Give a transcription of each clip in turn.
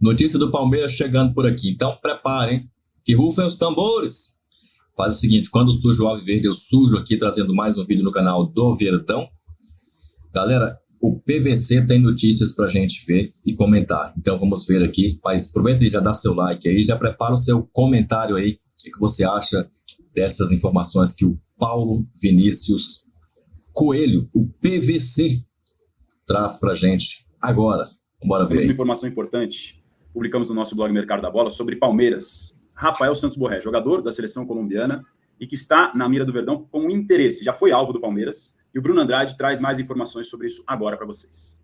Notícia do Palmeiras chegando por aqui. Então preparem, que rufem os tambores. Faz o seguinte, quando surge o Alviverde, eu sujo aqui trazendo mais um vídeo no canal do Verdão. Galera, o PVC tem notícias pra gente ver e comentar. Então vamos ver aqui. Mas aproveita e já dá seu like aí, já prepara o seu comentário aí. O que você acha dessas informações que o Paulo Vinícius Coelho, o PVC, traz pra gente agora. Bora ver aí. Uma informação importante. Publicamos no nosso blog Mercado da Bola sobre Palmeiras. Rafael Santos Borré, jogador da seleção colombiana e que está na mira do Verdão com interesse. Já foi alvo do Palmeiras. E o Bruno Andrade traz mais informações sobre isso agora para vocês.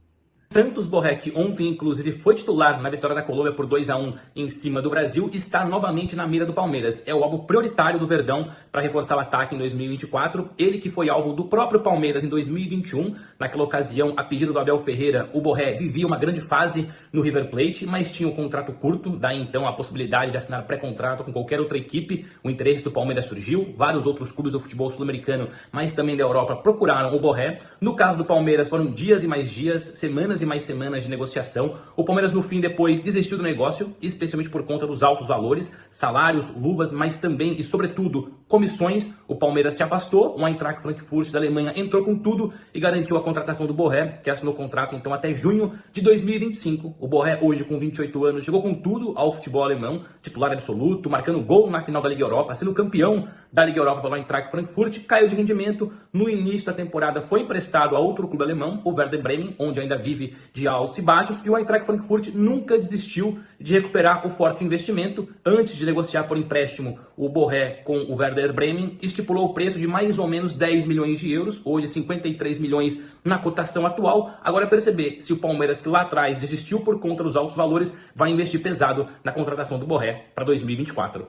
Santos Borré, que ontem inclusive foi titular na vitória da Colômbia por 2-1 em cima do Brasil, está novamente na mira do Palmeiras. É o alvo prioritário do Verdão para reforçar o ataque em 2024. Ele que foi alvo do próprio Palmeiras em 2021. Naquela ocasião, a pedido do Abel Ferreira, o Borré vivia uma grande fase no River Plate, mas tinha um contrato curto, daí então a possibilidade de assinar pré-contrato com qualquer outra equipe. O interesse do Palmeiras surgiu, vários outros clubes do futebol sul-americano, mas também da Europa, procuraram o Borré. No caso do Palmeiras, foram dias e mais dias, semanas e mais semanas de negociação. O Palmeiras, no fim, depois desistiu do negócio, especialmente por conta dos altos valores, salários, luvas, mas também e sobretudo comissões. O Palmeiras se afastou, o Eintracht Frankfurt da Alemanha entrou com tudo e garantiu a contratação do Borré, que assinou o contrato então até junho de 2025. O Borré, hoje com 28 anos, chegou com tudo ao futebol alemão, titular absoluto, marcando gol na final da Liga Europa, sendo campeão da Liga Europa pelo Eintracht Frankfurt, caiu de rendimento no início da temporada, foi emprestado a outro clube alemão, o Werder Bremen, onde ainda vive de altos e baixos, e o Eintracht Frankfurt nunca desistiu de recuperar o forte investimento. Antes de negociar por empréstimo o Borré com o Werder Bremen, estipulou o preço de mais ou menos 10 milhões de euros, hoje 53 milhões na cotação atual. Agora é perceber se o Palmeiras, que lá atrás desistiu por conta dos altos valores, vai investir pesado na contratação do Borré para 2024.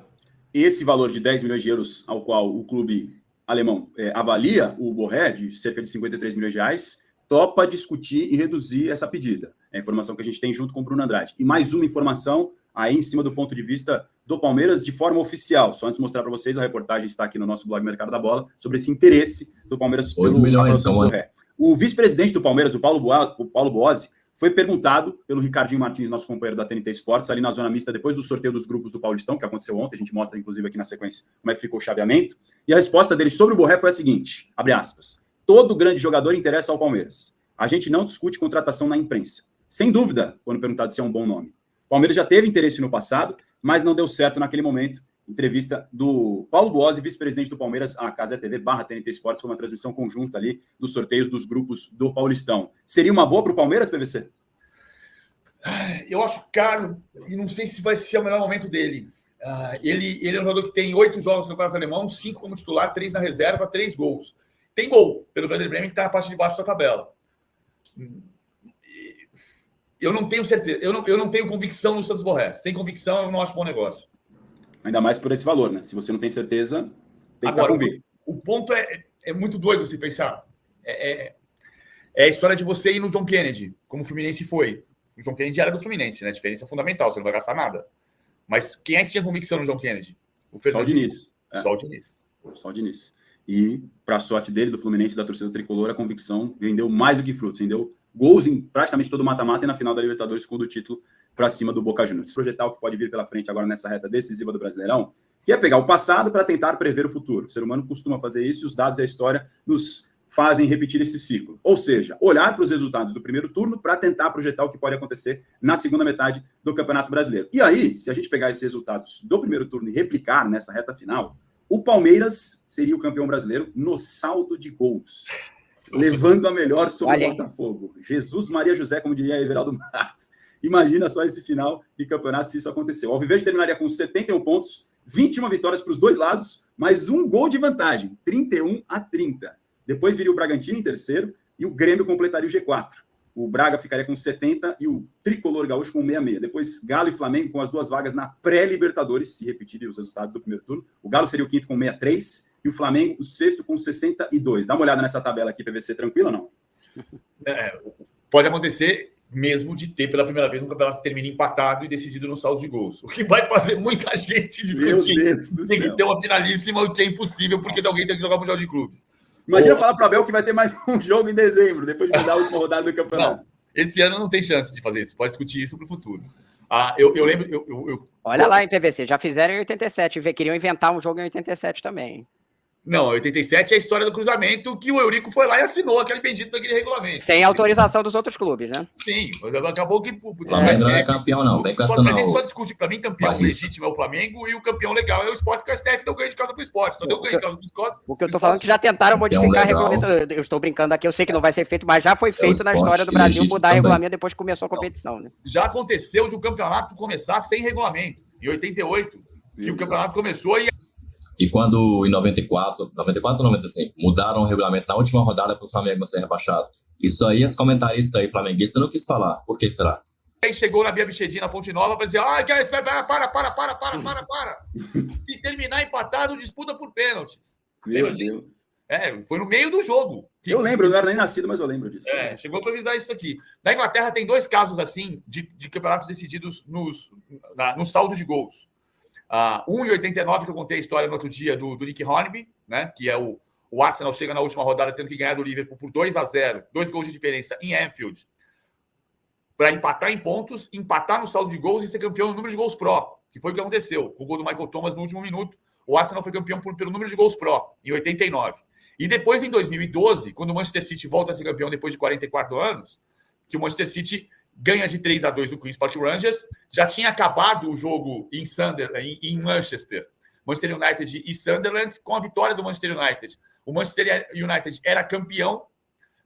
Esse valor de 10 milhões de euros ao qual o clube alemão avalia o Borré, de cerca de 53 milhões de reais, topa discutir e reduzir essa pedida. É a informação que a gente tem junto com o Bruno Andrade. E mais uma informação aí em cima do ponto de vista do Palmeiras de forma oficial. Só antes de mostrar para vocês, a reportagem está aqui no nosso blog Mercado da Bola sobre esse interesse do Palmeiras. 8 milhões, Borré. O vice-presidente do Palmeiras, o Paulo Boazzi, foi perguntado pelo Ricardinho Martins, nosso companheiro da TNT Esportes, ali na zona mista, depois do sorteio dos grupos do Paulistão, que aconteceu ontem, a gente mostra, inclusive, aqui na sequência, como é que ficou o chaveamento. E a resposta dele sobre o Borré foi a seguinte, abre aspas, todo grande jogador interessa ao Palmeiras. A gente não discute contratação na imprensa. Sem dúvida, quando perguntado se é um bom nome. O Palmeiras já teve interesse no passado, mas não deu certo naquele momento. Entrevista do Paulo Boazzi, vice-presidente do Palmeiras, a Casa TV /TNT Esportes, foi uma transmissão conjunta ali dos sorteios dos grupos do Paulistão. Seria uma boa para o Palmeiras, PVC? Eu acho caro e não sei se vai ser o melhor momento dele. Ele é um jogador que tem 8 jogos no Campeonato Alemão, 5 como titular, 3 na reserva, 3 gols. Tem gol pelo Werder Bremen, que está na parte de baixo da tabela. Eu não tenho certeza, eu não tenho convicção no Santos Borré. Sem convicção, eu não acho bom negócio. Ainda mais por esse valor, né? Se você não tem certeza, tem que Agora, estar convicto. O ponto é muito doido você pensar. É a história de você ir no John Kennedy, como o Fluminense foi. O John Kennedy era do Fluminense, né? A diferença é fundamental, você não vai gastar nada. Mas quem é que tinha convicção no John Kennedy? Só o Diniz. Só o Diniz. Só o Diniz. E, para a sorte dele, do Fluminense e da torcida tricolor, a convicção rendeu mais do que frutos. Rendeu gols em praticamente todo o mata-mata e na final da Libertadores, com o título para cima do Boca Juniors. Projetar o que pode vir pela frente agora nessa reta decisiva do Brasileirão, que é pegar o passado para tentar prever o futuro. O ser humano costuma fazer isso e os dados e a história nos fazem repetir esse ciclo. Ou seja, olhar para os resultados do primeiro turno para tentar projetar o que pode acontecer na segunda metade do Campeonato Brasileiro. E aí, se a gente pegar esses resultados do primeiro turno e replicar nessa reta final, o Palmeiras seria o campeão brasileiro no saldo de gols, levando a melhor sobre o Botafogo. Jesus Maria José, como diria Everaldo Marques. Imagina só esse final de campeonato se isso aconteceu. O Alviverde terminaria com 71 pontos, 21 vitórias para os dois lados, mais um gol de vantagem, 31-30. Depois viria o Bragantino em terceiro e o Grêmio completaria o G4. O Braga ficaria com 70 e o Tricolor Gaúcho com 66. Depois Galo e Flamengo com as 2 vagas na pré-Libertadores, se repetirem os resultados do primeiro turno. O Galo seria o quinto com 63 e o Flamengo o sexto com 62. Dá uma olhada nessa tabela aqui, PVC, tranquilo ou não? Pode acontecer mesmo de ter pela primeira vez um campeonato que termine empatado e decidido no saldo de gols. O que vai fazer muita gente discutir. Tem que ter uma finalíssima, o que é impossível, porque alguém tem que jogar Mundial de Clubes. Imagina falar para o Abel que vai ter mais um jogo em dezembro, depois de mudar a última rodada do campeonato. Não, esse ano não tem chance de fazer isso. Pode discutir isso para o futuro. Eu lembro. Olha lá em PVC, já fizeram em 87, queriam inventar um jogo em 87 também. Não, 87 é a história do cruzamento que o Eurico foi lá e assinou aquele bendito daquele regulamento. Sem autorização dos outros clubes, né? Sim, mas acabou que... O Flamengo não é campeão, não. Vem com essa não. A gente só discute. Para mim, campeão legítimo é o Flamengo e o campeão legal é o Sport, porque a STF deu ganho de casa pro Sport. Então deu ganho de casa pro Sport. O que eu tô falando é que já tentaram modificar regulamento. Eu estou brincando aqui, eu sei que não vai ser feito, mas já foi feito na história do Brasil mudar regulamento depois que começou a competição, né? Já aconteceu de o campeonato começar sem regulamento. Em 88, que o campeonato começou E quando, em 94 ou 95, mudaram o regulamento na última rodada para o Flamengo não ser rebaixado. Isso aí, os comentaristas aí, flamenguistas, não quis falar. Por que será? Aí chegou na Bia Bichedinha, na Fonte Nova, para dizer, para. Se terminar empatado, disputa por pênaltis. Meu Deus. Foi no meio do jogo. Eu lembro, eu não era nem nascido, mas eu lembro disso. Chegou para avisar isso aqui. Na Inglaterra tem 2 casos assim, de campeonatos decididos no saldo de gols. Um em 89, que eu contei a história no outro dia do Nick Hornby, né? Que é o Arsenal chega na última rodada tendo que ganhar do Liverpool por 2-0, 2 gols de diferença em Anfield, para empatar em pontos, empatar no saldo de gols e ser campeão no número de gols pró, que foi o que aconteceu. Com o gol do Michael Thomas no último minuto, o Arsenal foi campeão pelo número de gols pró, em 89. E depois, em 2012, quando o Manchester City volta a ser campeão depois de 44 anos, que o Manchester City ganha de 3-2 do Queen's Park Rangers, já tinha acabado o jogo em Manchester, Manchester United e Sunderland, com a vitória do Manchester United. O Manchester United era campeão,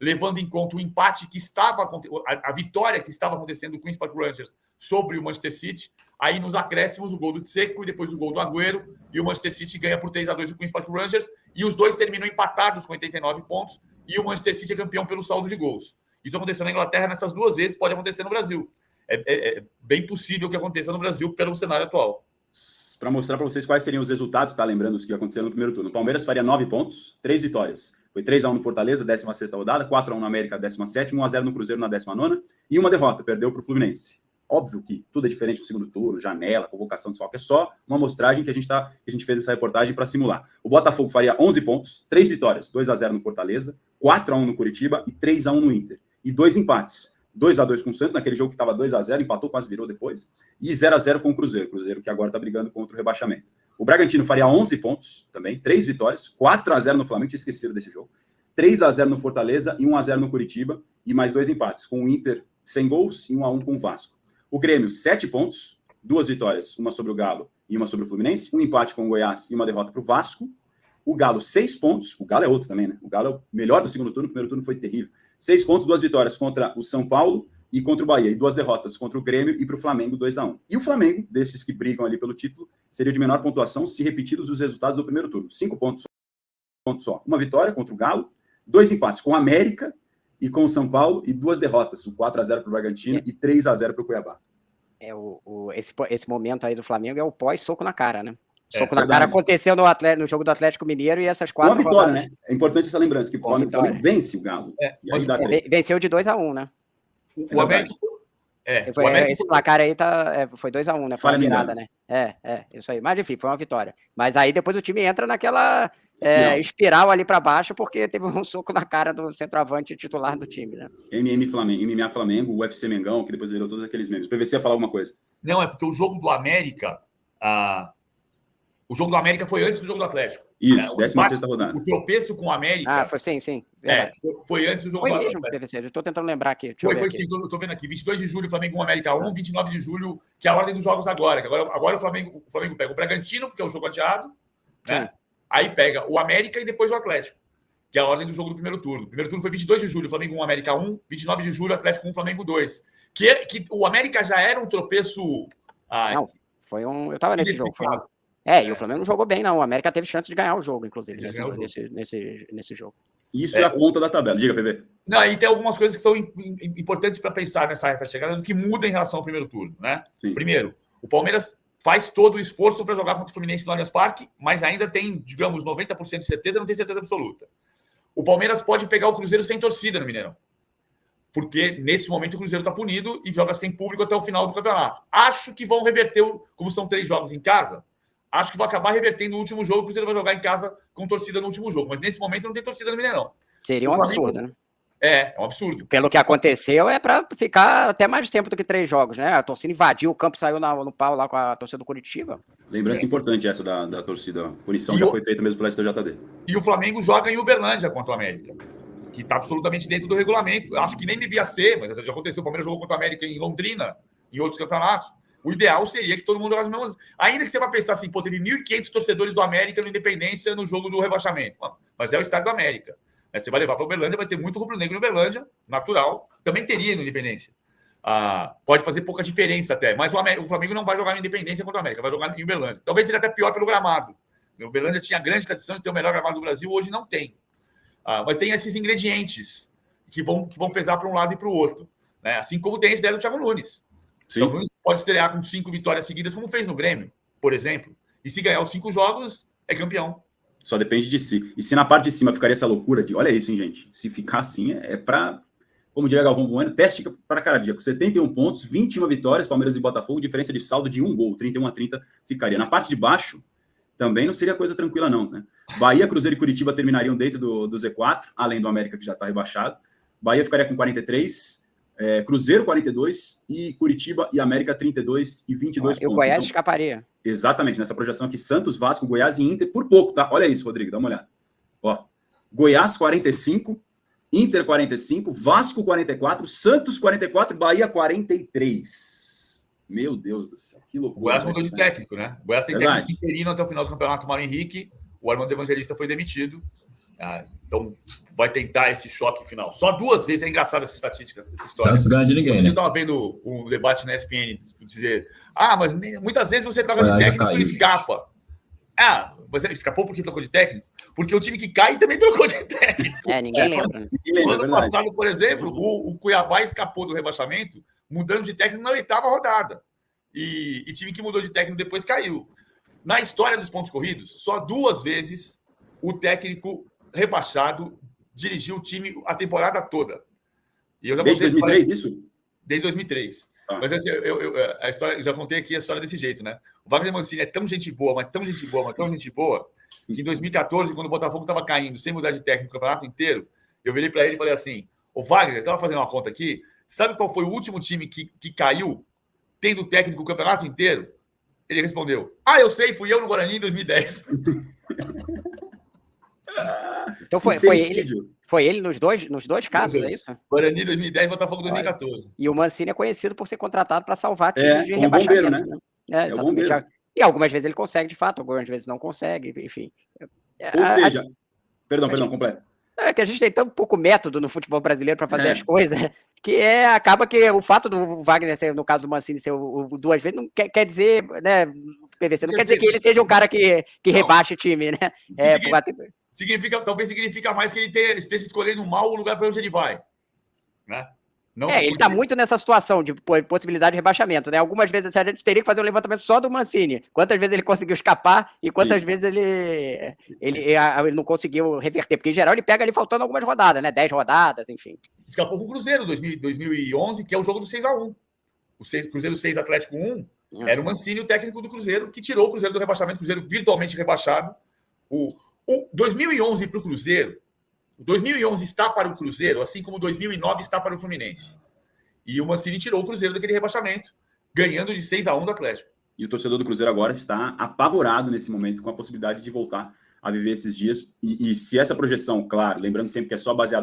levando em conta o empate que estava a vitória que estava acontecendo do Queen's Park Rangers sobre o Manchester City. Aí nos acréscimos o gol do Dzeko e depois o gol do Agüero, e o Manchester City ganha por 3-2 do Queen's Park Rangers, e os dois terminam empatados com 89 pontos, e o Manchester City é campeão pelo saldo de gols. Isso aconteceu na Inglaterra nessas 2 vezes, pode acontecer no Brasil. É bem possível que aconteça no Brasil pelo cenário atual. Para mostrar para vocês quais seriam os resultados, tá? Lembrando os que aconteceram no primeiro turno. O Palmeiras faria 9 pontos, 3 vitórias. Foi 3-1 no Fortaleza, 16ª rodada, 4-1 no América, 17ª, 1-0 no Cruzeiro na 19ª, e uma derrota, perdeu para o Fluminense. Óbvio que tudo é diferente no segundo turno, janela, convocação de desfalque, é só uma amostragem que a gente fez essa reportagem para simular. O Botafogo faria 11 pontos, 3 vitórias, 2-0 no Fortaleza, 4-1 no Curitiba e 3-1 no Inter. E 2 empates, 2-2 com o Santos, naquele jogo que estava 2-0, empatou, quase virou depois, e 0-0 com o Cruzeiro que agora está brigando contra o rebaixamento. O Bragantino faria 11 pontos, também, 3 vitórias, 4-0 no Flamengo, tinha esquecido desse jogo, 3-0 no Fortaleza e 1-0 no Curitiba, e mais 2 empates, com o Inter sem gols e 1-1 com o Vasco. O Grêmio, 7 pontos, 2 vitórias, uma sobre o Galo e uma sobre o Fluminense, um empate com o Goiás e uma derrota para o Vasco. O Galo, 6 pontos, o Galo é outro também, né? O Galo é o melhor do segundo turno, o primeiro turno foi terrível. 6 pontos, 2 vitórias contra o São Paulo e contra o Bahia, e 2 derrotas contra o Grêmio e para o Flamengo, 2-1. E o Flamengo, desses que brigam ali pelo título, seria de menor pontuação se repetidos os resultados do primeiro turno. 5 pontos só. Uma vitória contra o Galo, 2 empates com o América e com o São Paulo, e 2 derrotas, 4-0 para o Bragantino e 3-0 para o Cuiabá. Esse momento aí do Flamengo é o pós-soco na cara, né? Soco na cara aconteceu no jogo do Atlético Mineiro e essas 4 uma vitória, rodadas... né? É importante essa lembrança, que o Flamengo vence o Galo. Venceu de 2-1, né? O América... Esse placar aí foi 2-1, né? Foi uma virada, né? Isso aí. Mas enfim, foi uma vitória. Mas aí depois o time entra naquela espiral ali para baixo, porque teve um soco na cara do centroavante titular do time, né? MMA Flamengo, UFC Mengão, que depois virou todos aqueles memes. O PVC ia falar alguma coisa? Não, é porque o jogo do América... O jogo do América foi antes do jogo do Atlético. Isso, 16ª rodada. O tropeço com o América... foi sim. Foi antes do jogo do Atlético. PVC, eu estou tentando lembrar aqui. Foi sim, eu estou vendo aqui. 22 de julho, Flamengo 1, América 1. 29 de julho, que é a ordem dos jogos agora. Agora o Flamengo pega o Bragantino, porque é o jogo adiado. Né? Aí pega o América e depois o Atlético, que é a ordem do jogo do primeiro turno. O primeiro turno foi 22 de julho, Flamengo 1, América 1. 29 de julho, Atlético 1, Flamengo 2. Que o América já era um tropeço... Não, foi um... Eu estava nesse jogo. E o Flamengo não jogou bem, não. O América teve chance de ganhar o jogo, inclusive, nesse jogo. Isso é a ponta da tabela. Diga, PV. Não, e tem algumas coisas que são importantes para pensar nessa reta chegada do que muda em relação ao primeiro turno, né? Sim. Primeiro, o Palmeiras faz todo o esforço para jogar contra o Fluminense no Allianz Parque, mas ainda tem, digamos, 90% de certeza, não tem certeza absoluta. O Palmeiras pode pegar o Cruzeiro sem torcida no Mineirão, porque nesse momento o Cruzeiro está punido e joga sem público até o final do campeonato. Acho que vão reverter, como são 3 jogos em casa, acho que vai acabar revertendo no último jogo, o Cruzeiro vai jogar em casa com torcida no último jogo. Mas nesse momento não tem torcida no Mineirão. Seria um absurdo, né? É um absurdo. Pelo que aconteceu, é para ficar até mais tempo do que 3 jogos, né? A torcida invadiu o campo, saiu no pau lá com a torcida do Curitiba. Lembrança importante essa da torcida. A punição já foi feita mesmo pelo STJD. E o Flamengo joga em Uberlândia contra o América, que está absolutamente dentro do regulamento. Acho que nem devia ser, mas já aconteceu. O Palmeiras jogou contra o América em Londrina, em outros campeonatos. O ideal seria que todo mundo jogasse as mesmas. Ainda que você vai pensar assim, pô, teve 1.500 torcedores do América no Independência no jogo do rebaixamento. Mas é o estádio do América. Você vai levar para Uberlândia, vai ter muito rubro-negro em Uberlândia, natural. Também teria no Independência. Pode fazer pouca diferença até. Mas o Flamengo não vai jogar no Independência contra o América, vai jogar em Uberlândia. Talvez seja até pior pelo gramado. O Uberlândia tinha grande tradição de ter o melhor gramado do Brasil, hoje não tem. Mas tem esses ingredientes que vão pesar para um lado e para o outro. Né? Assim como tem esse ideia do Thiago Nunes. Sim. Então, o Nunes pode estrear com 5 vitórias seguidas, como fez no Grêmio, por exemplo. E se ganhar os 5 jogos, é campeão. Só depende de si. E se na parte de cima ficaria essa loucura de, olha isso, hein, gente? Se ficar assim, é para, como diria Galvão Bueno, teste para cardíaco. 71 pontos, 21 vitórias, Palmeiras e Botafogo, diferença de saldo de 1 gol, 31-30 ficaria. Na parte de baixo, também não seria coisa tranquila, não, né? Bahia, Cruzeiro e Curitiba terminariam dentro do Z4, além do América, que já está rebaixado. Bahia ficaria com 43, Cruzeiro 42 e Curitiba e América 32 e 22 pontos. E o Goiás escaparia. Exatamente, nessa projeção aqui, Santos, Vasco, Goiás e Inter, por pouco, tá? Olha isso, Rodrigo, dá uma olhada. Ó, Goiás 45, Inter 45, Vasco 44, Santos 44, Bahia 43. Meu Deus do céu, que loucura. O Goiás mudou de técnico, né? O Goiás tem técnico interino até o final do campeonato, Mário Henrique. O Armando Evangelista foi demitido. Então, vai tentar esse choque final. Só 2 vezes. É engraçada essa estatística. Santos ganha de ninguém, né? Eu estava vendo um debate na ESPN dizer: mas muitas vezes você troca de técnico e escapa. Mas ele escapou porque trocou de técnico? Porque o time que cai também trocou de técnico. Ninguém lembra. No ano passado, por exemplo, o Cuiabá escapou do rebaixamento mudando de técnico na 8ª rodada. E time que mudou de técnico depois caiu. Na história dos pontos corridos, só 2 vezes o técnico rebaixado dirigiu o time a temporada toda. E eu já Desde 2003, isso? Desde 2003. Mas assim, a história, eu já contei aqui a história desse jeito, né? O Wagner Mancini é tão gente boa, mas tão gente boa, que em 2014, quando o Botafogo estava caindo, sem mudar de técnico o campeonato inteiro, eu virei para ele e falei assim: ô Wagner, eu estava fazendo uma conta aqui, sabe qual foi o último time que caiu tendo técnico o campeonato inteiro? Ele respondeu: eu sei, fui eu no Guarani em 2010. Então foi ele nos dois casos, é isso? Guarani 2010, Botafogo 2014. E o Mancini é conhecido por ser contratado para salvar times de rebaixamento. Bombeiro, né? Exatamente. E algumas vezes ele consegue, de fato, algumas vezes não consegue, enfim. Ou seja, perdão, completo. É que a gente tem tão pouco método no futebol brasileiro para fazer as coisas, que acaba que o fato do Wagner ser, no caso do Mancini, ser o 2 vezes, não quer dizer, né, PVC, não quer dizer que ele seja um cara que rebaixe o time, né? Talvez significa mais que ele esteja escolhendo mal o lugar para onde ele vai. Né? Ele está muito nessa situação de possibilidade de rebaixamento, né? Algumas vezes a gente teria que fazer um levantamento só do Mancini. Quantas vezes ele conseguiu escapar e quantas vezes ele não conseguiu reverter. Porque, em geral, ele pega ali faltando algumas rodadas, né? 10 rodadas, enfim. Escapou com o Cruzeiro, 2011, que é o jogo do 6-1. O Cruzeiro 6, Atlético 1, era o Mancini, o técnico do Cruzeiro, que tirou o Cruzeiro do rebaixamento, o Cruzeiro virtualmente rebaixado. O 2011 para o Cruzeiro, 2011 está para o Cruzeiro, assim como 2009 está para o Fluminense. E o Mancini tirou o Cruzeiro daquele rebaixamento, ganhando de 6-1 do Atlético. E o torcedor do Cruzeiro agora está apavorado nesse momento com a possibilidade de voltar a viver esses dias. E se essa projeção, claro, lembrando sempre que é só baseado